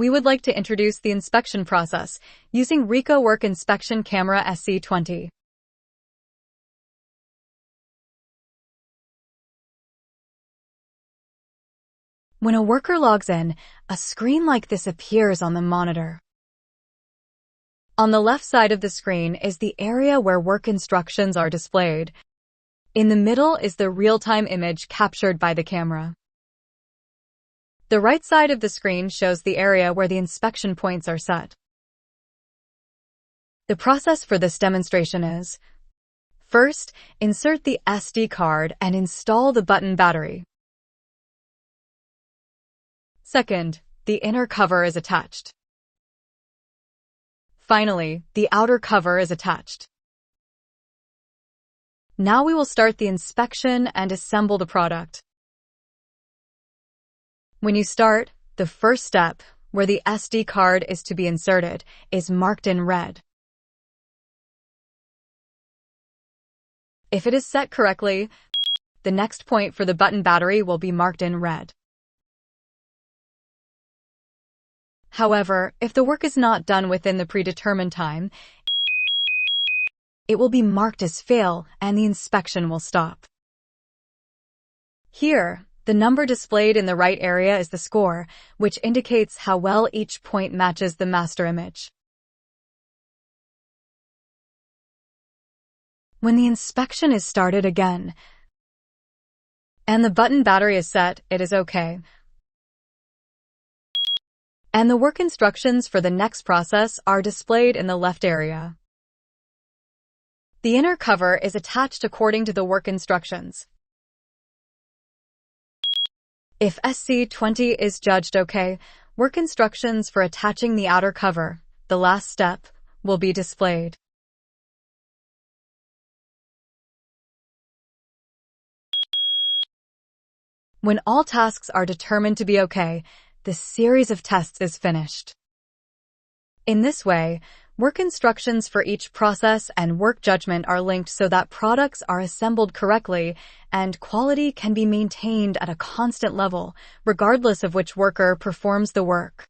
we would like to introduce the inspection process using RICOH Work Inspection Camera SC-20. When a worker logs in, a screen like this appears on the monitor. On the left side of the screen is the area where work instructions are displayed. In the middle is the real-time image captured by the camera. The right side of the screen shows the area where the inspection points are set. The process for this demonstration is: first, insert the SD card and install the button battery. Second, the inner cover is attached. Finally, the outer cover is attached. Now we will start the inspection and assemble the product. When you start, the first step, where the SD card is to be inserted, is marked in red. If it is set correctly, the next point for the button battery will be marked in red. However, if the work is not done within the predetermined time, it will be marked as fail and the inspection will stop. Here, the number displayed in the right area is the score, which indicates how well each point matches the master image. When the inspection is started again, and the button battery is set, it is okay. And the work instructions for the next process are displayed in the left area. The inner cover is attached according to the work instructions. If SC-20 is judged okay, work instructions for attaching the outer cover, the last step, will be displayed. When all tasks are determined to be okay, the series of tests is finished. In this way, work instructions for each process and work judgment are linked so that products are assembled correctly and quality can be maintained at a constant level, regardless of which worker performs the work.